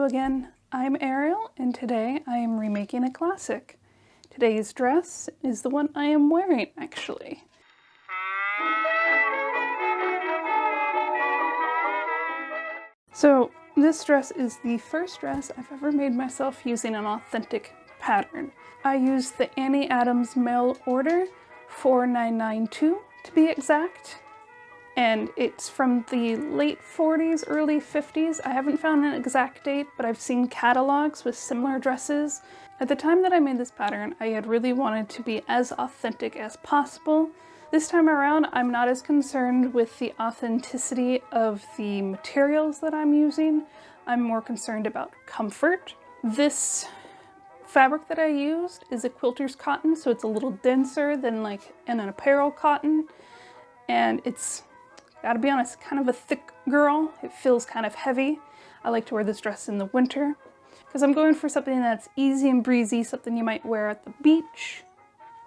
again, I'm Ariel, and today I am remaking a classic. Today's dress is the one I am wearing, actually. So this dress is the first dress I've ever made myself using an authentic pattern. I used the Annie Adams mail order 4992 to be exact. And it's from the late 40s, early 50s. I haven't found an exact date, but I've seen catalogs with similar dresses. At the time that I made this pattern, I had really wanted to be as authentic as possible. This time around, I'm not as concerned with the authenticity of the materials that I'm using. I'm more concerned about comfort. This fabric that I used is a quilter's cotton, so it's a little denser than like an apparel cotton. And it's, gotta be honest, kind of a thick girl. It feels kind of heavy. I like to wear this dress in the winter because I'm going for something that's easy and breezy, something you might wear at the beach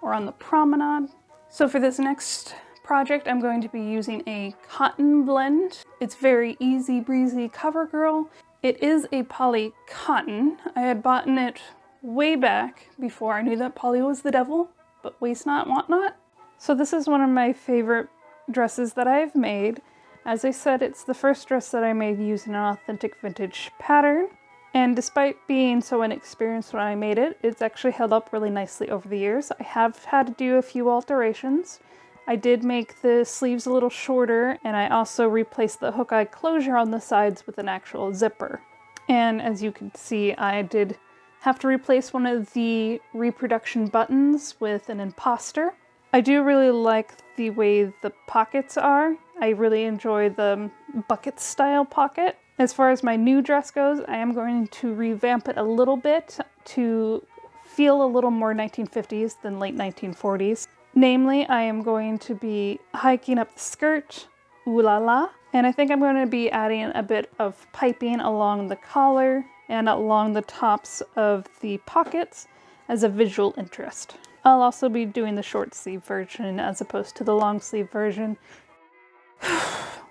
or on the promenade. So for this next project, I'm going to be using a cotton blend. It's very easy breezy cover girl. It is a poly cotton. I had bought it way back before I knew that poly was the devil, but waste not, want not. So this is one of my favorite dresses that I've made. As I said, it's the first dress that I made using an authentic vintage pattern. And despite being so inexperienced when I made it, it's actually held up really nicely over the years. I have had to do a few alterations. I did make the sleeves a little shorter, and I also replaced the hook eye closure on the sides with an actual zipper. And as you can see, I did have to replace one of the reproduction buttons with an imposter. I do really like the way the pockets are. I really enjoy the bucket style pocket. As far as my new dress goes, I am going to revamp it a little bit to feel a little more 1950s than late 1940s. Namely, I am going to be hiking up the skirt, ooh la la, and I think I'm going to be adding a bit of piping along the collar and along the tops of the pockets as a visual interest. I'll also be doing the short sleeve version as opposed to the long sleeve version.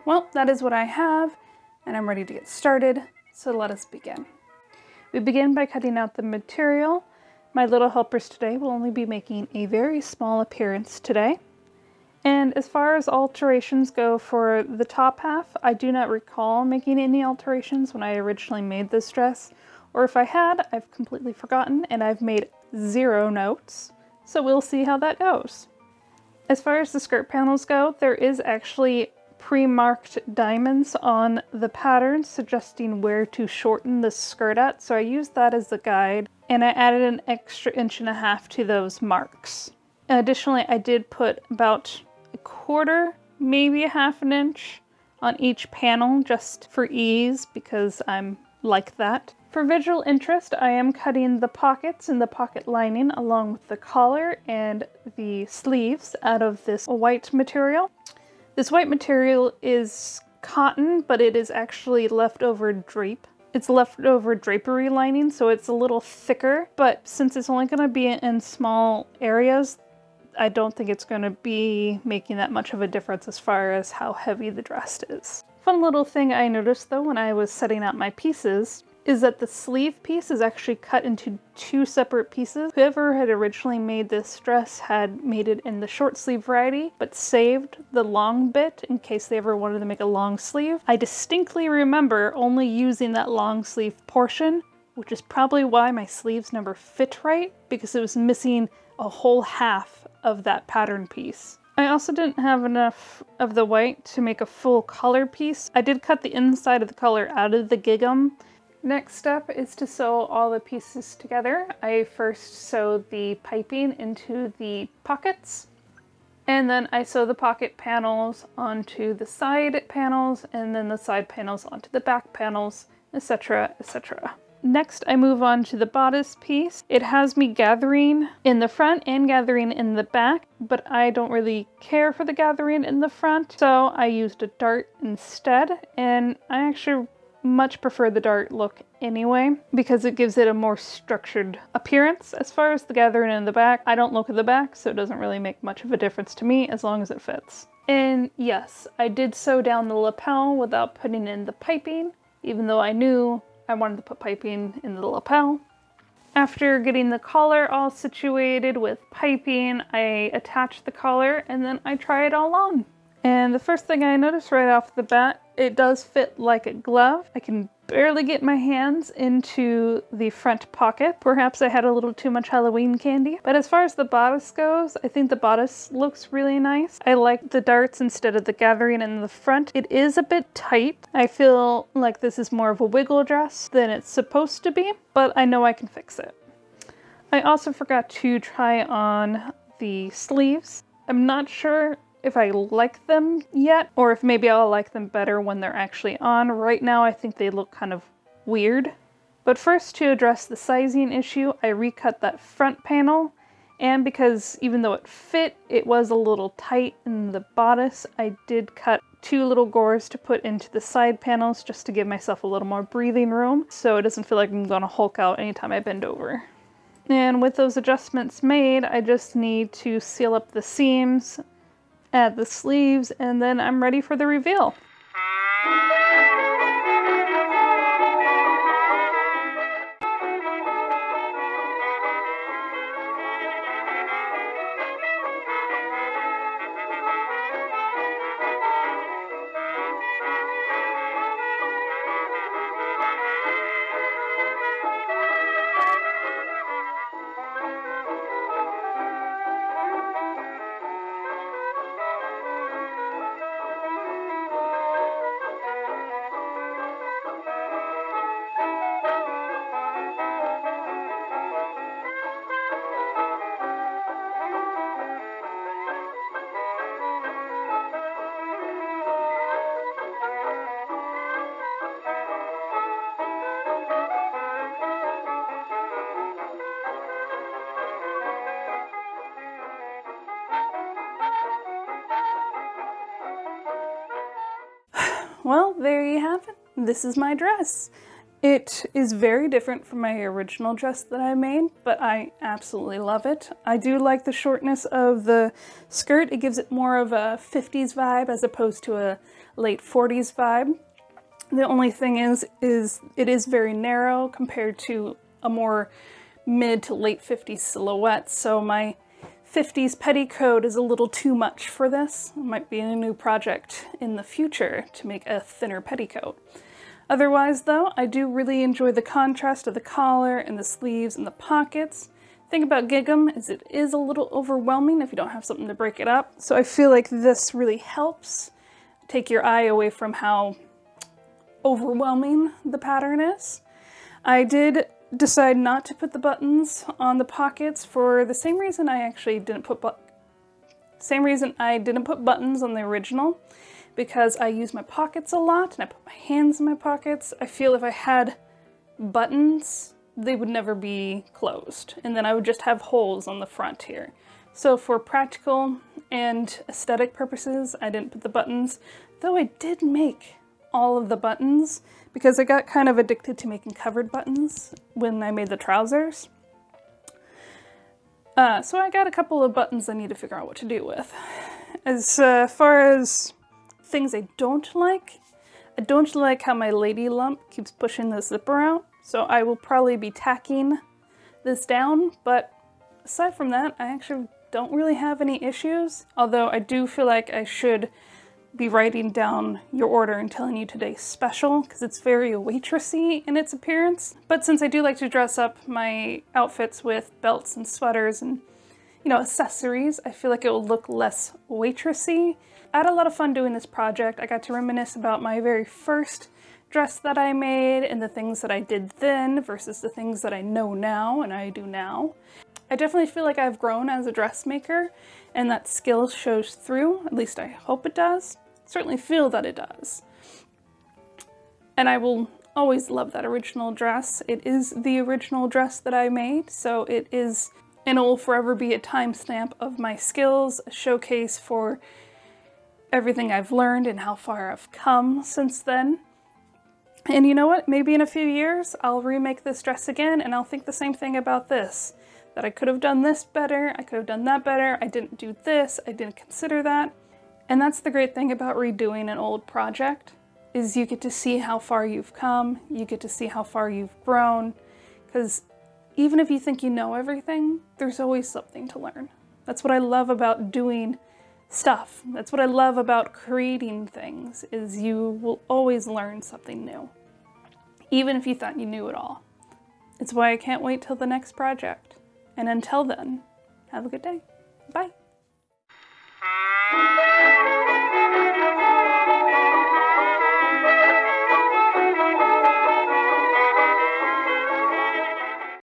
Well, that is what I have, and I'm ready to get started, so let us begin. We begin by cutting out the material. My little helpers today will only be making a very small appearance today. And as far as alterations go for the top half, I do not recall making any alterations when I originally made this dress, or if I had, I've completely forgotten and I've made 0 notes. So we'll see how that goes. As far as the skirt panels go, there is actually pre-marked diamonds on the pattern suggesting where to shorten the skirt at, so I used that as the guide, and I added an extra 1.5 inches to those marks. Additionally, I did put about 1/4, maybe 1/2 inch on each panel just for ease because I'm like that. For visual interest, I am cutting the pockets and the pocket lining along with the collar and the sleeves out of this white material. This white material is cotton, but it is actually leftover drape. It's leftover drapery lining, so it's a little thicker, but since it's only going to be in small areas, I don't think it's going to be making that much of a difference as far as how heavy the dress is. Fun little thing I noticed though when I was setting out my pieces is that the sleeve piece is actually cut into 2 separate pieces. Whoever had originally made this dress had made it in the short sleeve variety, but saved the long bit in case they ever wanted to make a long sleeve. I distinctly remember only using that long sleeve portion, which is probably why my sleeves never fit right, because it was missing a whole half of that pattern piece. I also didn't have enough of the white to make a full color piece. I did cut the inside of the color out of the gingham. Next step is to sew all the pieces together. I first sew the piping into the pockets, and then I sew the pocket panels onto the side panels, and then the side panels onto the back panels, etc., etc. Next, I move on to the bodice piece. It has me gathering in the front and gathering in the back, but I don't really care for the gathering in the front, so I used a dart instead, and I actually much prefer the dart look anyway because it gives it a more structured appearance. As far as the gathering in the back, I don't look at the back, so it doesn't really make much of a difference to me as long as it fits. And yes, I did sew down the lapel without putting in the piping, even though I knew I wanted to put piping in the lapel. After getting the collar all situated with piping, I attach the collar and then I try it all on. And the first thing I noticed right off the bat, it does fit like a glove. I can barely get my hands into the front pocket. Perhaps I had a little too much Halloween candy. But as far as the bodice goes, I think the bodice looks really nice. I like the darts instead of the gathering in the front. It is a bit tight. I feel like this is more of a wiggle dress than it's supposed to be, but I know I can fix it. I also forgot to try on the sleeves. I'm not sure if I like them yet, or if maybe I'll like them better when they're actually on. Right now I think they look kind of weird. But first, to address the sizing issue, I recut that front panel, and because even though it fit, it was a little tight in the bodice, I did cut 2 little gores to put into the side panels just to give myself a little more breathing room, so it doesn't feel like I'm gonna hulk out anytime I bend over. And with those adjustments made, I just need to seal up the seams, add the sleeves, and then I'm ready for the reveal. Well, there you have it. This is my dress. It is very different from my original dress that I made, but I absolutely love it. I do like the shortness of the skirt. It gives it more of a 50s vibe as opposed to a late 40s vibe. The only thing is it is very narrow compared to a more mid to late 50s silhouette, so my 50s petticoat is a little too much for this. It might be a new project in the future to make a thinner petticoat. Otherwise though, I do really enjoy the contrast of the collar and the sleeves and the pockets. The thing about gingham is it is a little overwhelming if you don't have something to break it up. So I feel like this really helps take your eye away from how overwhelming the pattern is. I did decide not to put the buttons on the pockets for the same reason I didn't put buttons on the original, because I use my pockets a lot and I put my hands in my pockets. I feel if I had buttons, they would never be closed, and then I would just have holes on the front here. So for practical and aesthetic purposes, I didn't put the buttons, though I did make all of the buttons because I got kind of addicted to making covered buttons when I made the trousers. So I got a couple of buttons I need to figure out what to do with. As far as things I don't like how my lady lump keeps pushing the zipper out, so I will probably be tacking this down, but aside from that, I actually don't really have any issues, although I do feel like I should be writing down your order and telling you today's special, because it's very waitressy in its appearance. But since I do like to dress up my outfits with belts and sweaters and, you know, accessories, I feel like it will look less waitressy. I had a lot of fun doing this project. I got to reminisce about my very first dress that I made and the things that I did then versus the things that I know now and I do now. I definitely feel like I've grown as a dressmaker, and that skill shows through, at least I hope it does. Certainly feel that it does. And I will always love that original dress. It is the original dress that I made, so it is, and it will forever be a timestamp of my skills, a showcase for everything I've learned and how far I've come since then. And you know what? Maybe in a few years, I'll remake this dress again and I'll think the same thing about this. That I could have done this better, I could have done that better, I didn't do this, I didn't consider that. And that's the great thing about redoing an old project, is you get to see how far you've come, you get to see how far you've grown, because even if you think you know everything, there's always something to learn. That's what I love about doing stuff. That's what I love about creating things, is you will always learn something new, even if you thought you knew it all. It's why I can't wait till the next project. And until then, have a good day. Bye.